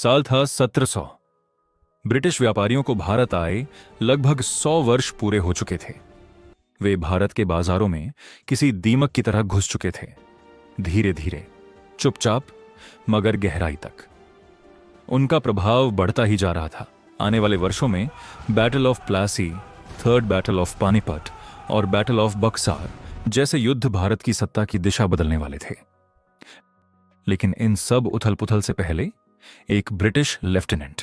साल था 1700। ब्रिटिश व्यापारियों को भारत आए लगभग 100 वर्ष पूरे हो चुके थे। वे भारत के बाजारों में किसी दीमक की तरह घुस चुके थे, धीरे धीरे, चुपचाप, मगर गहराई तक। उनका प्रभाव बढ़ता ही जा रहा था। आने वाले वर्षों में battle of Plassey, third battle of Panipat और बैटल ऑफ बक्सार जैसे युद्ध भारत की सत्ता की दिशा बदलने वाले थे। लेकिन इन सब उथल पुथल से पहले एक British lieutenant,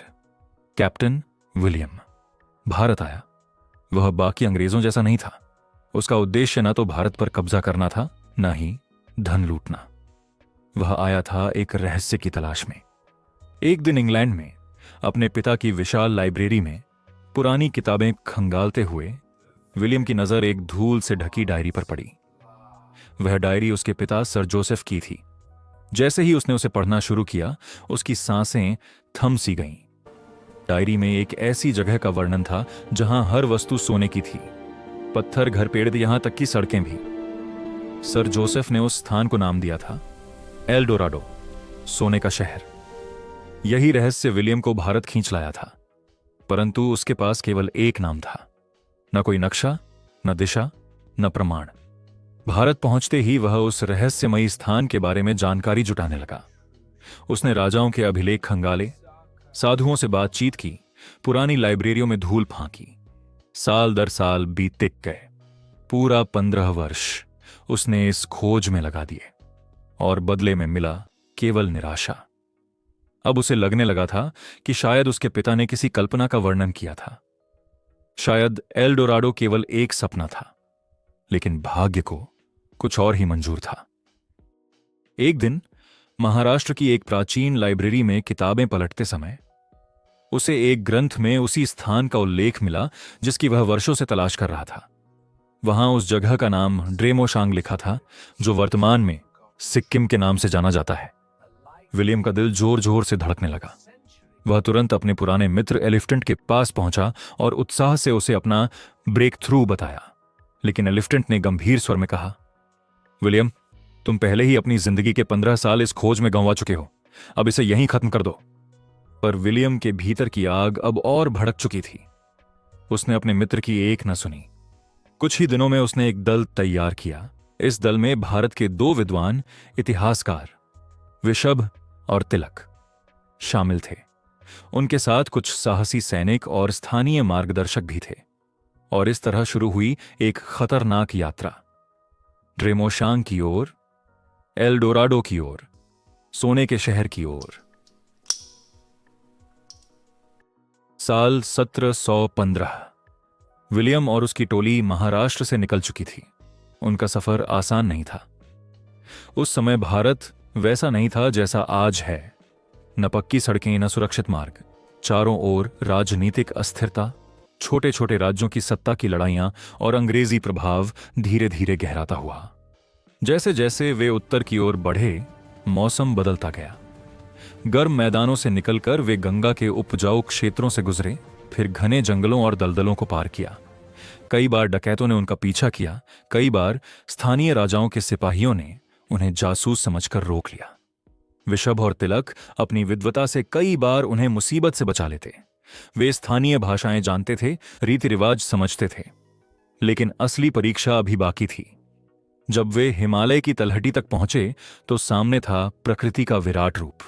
captain William, Bharat आया। वह बाकी अंग्रेजों जैसा नहीं था। उसका उद्देश्य न तो भारत पर कब्जा करना था, न ही धन लूटना। वह आया था एक रहस्य की तलाश में। एक दिन इंग्लैंड में अपने पिता की विशाल लाइब्रेरी में पुरानी किताबें खंगालते हुए विलियम की नजर एक धूल से ढकी डायरी पर पड़ी। वह डायरी उसके पिता सर जोसेफ की थी। जैसे ही उसने उसे पढ़ना शुरू किया, उसकी सांसें थम सी गईं। डायरी में एक ऐसी जगह का वर्णन था जहां हर वस्तु सोने की थी, पत्थर, घर, पेड़, यहां तक कि सड़कें भी। सर जोसेफ ने उस स्थान को नाम दिया था एल डोराडो, सोने का शहर। यही रहस्य विलियम को भारत खींच लाया था, परंतु उसके पास केवल एक नाम था। न कोई नक्शा, न दिशा, न प्रमाण। भारत पहुंचते ही वह उस रहस्यमयी स्थान के बारे में जानकारी जुटाने लगा। उसने राजाओं के अभिलेख खंगाले, साधुओं से बातचीत की, पुरानी लाइब्रेरियों में धूल फांकी। साल दर साल बीतते गए। पूरा 15 वर्ष उसने इस खोज में लगा दिए और बदले में मिला केवल निराशा। अब उसे लगने लगा था कि शायद उसके पिता ने किसी कल्पना का वर्णन किया था। शायद एल डोराडो केवल एक सपना था, लेकिन भाग्य को कुछ और ही मंजूर था। एक दिन महाराष्ट्र की एक प्राचीन लाइब्रेरी में किताबें पलटते समय उसे एक ग्रंथ में उसी स्थान का उल्लेख मिला जिसकी वह वर्षों से तलाश कर रहा था। वहां उस जगह का नाम ड्रेमोशांग लिखा था, जो वर्तमान में सिक्किम के नाम से जाना जाता है। विलियम का दिल जोर जोर से धड़कने लगा। वह तुरंत अपने पुराने मित्र एलिफेंट के पास पहुंचा और उत्साह से उसे अपना ब्रेक थ्रू बताया। लेकिन एलिफेंट ने गंभीर स्वर में कहा, विलियम, तुम पहले ही अपनी जिंदगी के 15 साल इस खोज में गंवा चुके हो। अब इसे यहीं खत्म कर दो। पर विलियम के भीतर की आग अब और भड़क चुकी थी। उसने अपने मित्र की एक न सुनी। कुछ ही दिनों में उसने एक दल तैयार किया। इस दल में भारत के 2 विद्वान इतिहासकार, विशभ और तिलक, शामिल थे। उनके साथ कुछ साहसी सैनिक और स्थानीय मार्गदर्शक भी थे। और इस तरह शुरू हुई एक खतरनाक यात्रा, ड्रेमोशांग की ओर, एल डोराडो की ओर, सोने के शहर की ओर। साल 1715। विलियम और उसकी टोली महाराष्ट्र से निकल चुकी थी। उनका सफर आसान नहीं था। उस समय भारत वैसा नहीं था जैसा आज है। न पक्की सड़कें, न सुरक्षित मार्ग। चारों ओर राजनीतिक अस्थिरता, छोटे छोटे राज्यों की सत्ता की लड़ाइयां और अंग्रेजी प्रभाव धीरे धीरे गहराता हुआ। जैसे जैसे वे उत्तर की ओर बढ़े, मौसम बदलता गया। गर्म मैदानों से निकलकर वे गंगा के उपजाऊ क्षेत्रों से गुजरे, फिर घने जंगलों और दलदलों को पार किया। कई बार डकैतों ने उनका पीछा किया, कई बार स्थानीय राजाओं के सिपाहियों ने उन्हें जासूस समझकर रोक लिया। विशभ और तिलक अपनी विद्वता से कई बार उन्हें मुसीबत से बचा लेते। वे स्थानीय भाषाएं जानते थे, रीति रिवाज समझते थे। लेकिन असली परीक्षा अभी बाकी थी। जब वे हिमालय की तलहटी तक पहुंचे तो सामने था प्रकृति का विराट रूप।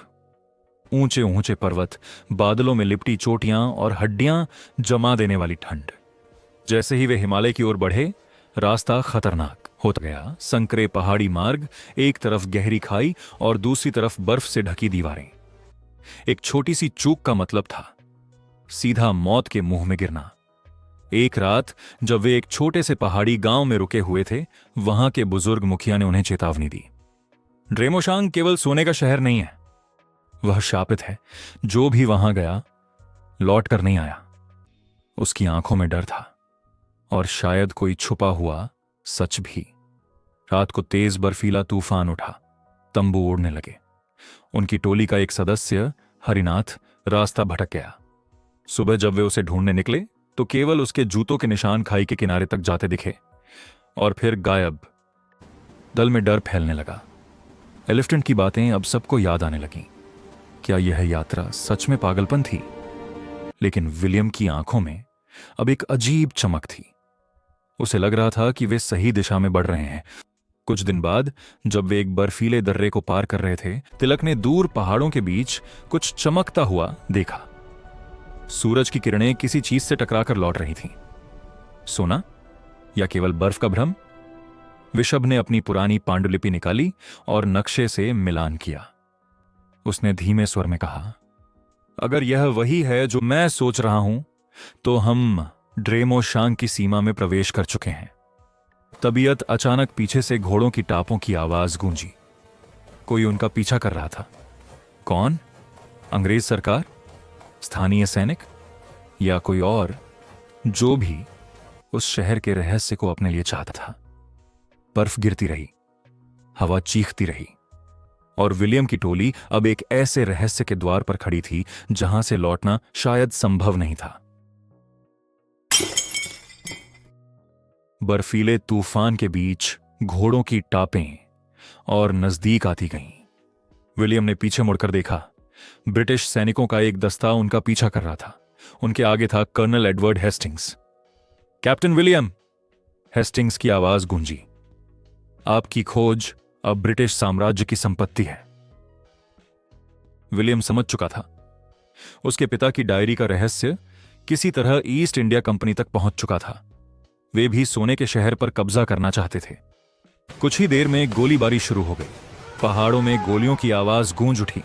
ऊंचे ऊंचे पर्वत, बादलों में लिपटी चोटियां और हड्डियां जमा देने वाली ठंड। जैसे ही वे हिमालय की ओर बढ़े, रास्ता खतरनाक होता गया। संकरे पहाड़ी मार्ग, एक तरफ गहरी खाई और दूसरी तरफ बर्फ से ढकी दीवारें। एक छोटी सी चूक का मतलब था सीधा मौत के मुंह में गिरना। एक रात जब वे एक छोटे से पहाड़ी गांव में रुके हुए थे, वहां के बुजुर्ग मुखिया ने उन्हें चेतावनी दी, ड्रेमोशांग केवल सोने का शहर नहीं है, वह शापित है। जो भी वहां गया लौट कर नहीं आया। उसकी आंखों में डर था और शायद कोई छुपा हुआ सच भी। रात को तेज बर्फीला तूफान उठा, तंबू उड़ने लगे। उनकी टोली का एक सदस्य हरिनाथ रास्ता भटक गया। सुबह जब वे उसे ढूंढने निकले तो केवल उसके जूतों के निशान खाई के किनारे तक जाते दिखे और फिर गायब। दल में डर फैलने लगा। एलिफेंट की बातें अब सबको याद आने लगीं। क्या यह यात्रा सच में पागलपन थी? लेकिन विलियम की आंखों में अब एक अजीब चमक थी। उसे लग रहा था कि वे सही दिशा में बढ़ रहे हैं। कुछ दिन बाद जब वे एक बर्फीले दर्रे को पार कर रहे थे, तिलक ने दूर पहाड़ों के बीच कुछ चमकता हुआ देखा। सूरज की किरणें किसी चीज से टकराकर लौट रही थीं। सोना या केवल बर्फ का भ्रम? विशभ ने अपनी पुरानी पांडुलिपि निकाली और नक्शे से मिलान किया। उसने धीमे स्वर में कहा, अगर यह वही है जो मैं सोच रहा हूं, तो हम ड्रेमोशांग की सीमा में प्रवेश कर चुके हैं। तबीयत अचानक पीछे से घोड़ों की टापों की आवाज गूंजी। कोई उनका पीछा कर रहा था। कौन? अंग्रेज सरकार, स्थानीय सैनिक, या कोई और जो भी उस शहर के रहस्य को अपने लिए चाहता था। बर्फ गिरती रही, हवा चीखती रही, और विलियम की टोली अब एक ऐसे रहस्य के द्वार पर खड़ी थी जहां से लौटना शायद संभव नहीं था। बर्फीले तूफान के बीच घोड़ों की टापें और नजदीक आती गईं। विलियम ने पीछे मुड़कर देखा। ब्रिटिश सैनिकों का एक दस्ता उनका पीछा कर रहा था। उनके आगे था colonel Edward Hastings. Captain William, Hastings की आवाज गूंजी, आपकी खोज अब ब्रिटिश साम्राज्य की संपत्ति है। विलियम समझ चुका था। उसके पिता की डायरी का रहस्य किसी तरह ईस्ट इंडिया कंपनी तक पहुंच चुका था। वे भी सोने के शहर पर कब्जा करना चाहते थे। कुछ ही देर में गोलीबारी शुरू हो गई। पहाड़ों में गोलियों की आवाज गूंज उठी।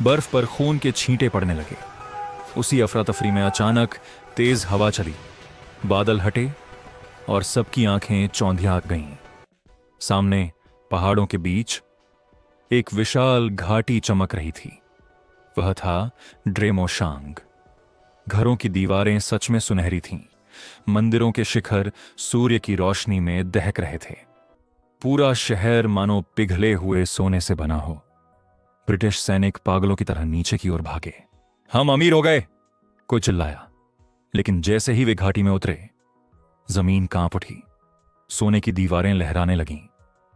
बर्फ पर खून के छींटे पड़ने लगे। उसी अफरा तफरी में अचानक तेज हवा चली, बादल हटे और सबकी आंखें चौंधिया गईं। सामने पहाड़ों के बीच एक विशाल घाटी चमक रही थी। वह था ड्रेमोशांग। घरों की दीवारें सच में सुनहरी थीं। मंदिरों के शिखर सूर्य की रोशनी में दहक रहे थे। पूरा शहर मानो पिघले हुए सोने से बना हो। ब्रिटिश सैनिक पागलों की तरह नीचे की ओर भागे। हम अमीर हो गए, कोई चिल्लाया। लेकिन जैसे ही वे घाटी में उतरे, जमीन कांप उठी। सोने की दीवारें लहराने लगीं।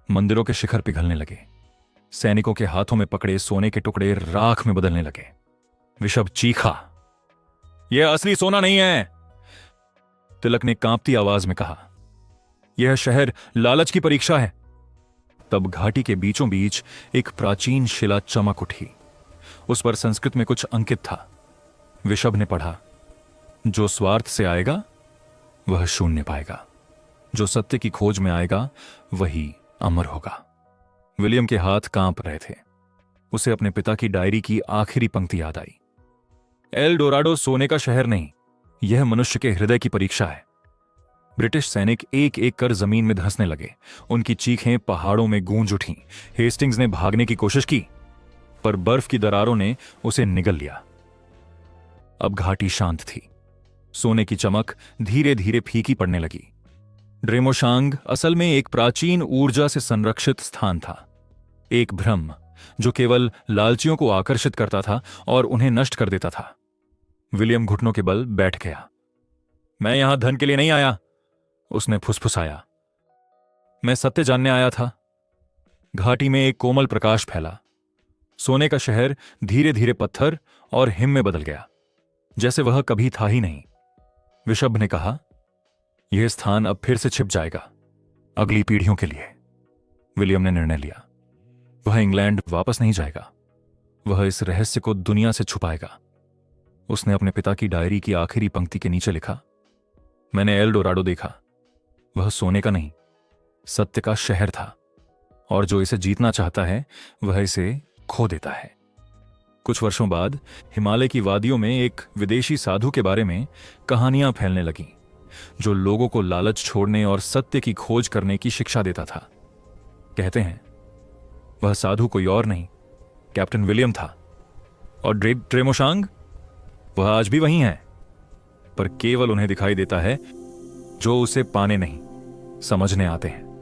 मंदिरों के शिखर पिघलने लगे। सैनिकों के हाथों में पकड़े सोने के टुकड़े राख में बदलने लगे। विशभ चीखा, यह असली सोना नहीं है। तिलक ने कांपती आवाज में कहा, यह शहर लालच की परीक्षा है। तब घाटी के बीचों बीच एक प्राचीन शिला चमक उठी। उस पर संस्कृत में कुछ अंकित था। विशभ ने पढ़ा, जो स्वार्थ से आएगा वह शून्य पाएगा, जो सत्य की खोज में आएगा वही अमर होगा। विलियम के हाथ कांप रहे थे। उसे अपने पिता की डायरी की आखिरी पंक्ति याद आई, एल डोराडो सोने का शहर नहीं, यह मनुष्य के हृदय की परीक्षा है। ब्रिटिश सैनिक एक एक कर जमीन में धंसने लगे। उनकी चीखें पहाड़ों में गूंज उठीं। हेस्टिंग्स ने भागने की कोशिश की, पर बर्फ की दरारों ने उसे निगल लिया। अब घाटी शांत थी। सोने की चमक धीरे धीरे फीकी पड़ने लगी। ड्रेमोशांग असल में एक प्राचीन ऊर्जा से संरक्षित स्थान था। एक भ्रम जो केवल लालचियों को आकर्षित करता था और उन्हें नष्ट कर देता था। विलियम घुटनों के बल बैठ गया। मैं यहां धन के लिए नहीं आया, उसने फुसफुसाया। मैं सत्य जानने आया था। घाटी में एक कोमल प्रकाश फैला। सोने का शहर धीरे धीरे पत्थर और हिम में बदल गया, जैसे वह कभी था ही नहीं। विशभ ने कहा, यह स्थान अब फिर से छिप जाएगा, अगली पीढ़ियों के लिए। विलियम ने निर्णय लिया, वह इंग्लैंड वापस नहीं जाएगा। वह इस रहस्य को दुनिया से छुपाएगा। उसने अपने पिता की डायरी की आखिरी पंक्ति के नीचे लिखा, मैंने एल डोराडो देखा। वह सोने का नहीं, सत्य का शहर था, और जो इसे जीतना चाहता है वह इसे खो देता है। कुछ वर्षों बाद हिमालय की वादियों में एक विदेशी साधु के बारे में कहानियां फैलने लगीं, जो लोगों को लालच छोड़ने और सत्य की खोज करने की शिक्षा देता था। कहते हैं वह साधु कोई और नहीं, कैप्टन विलियम था। और ड्रेमोशांग, वह आज भी वहीं है, पर केवल उन्हें दिखाई देता है जो उसे पाने नहीं, समझने आते हैं।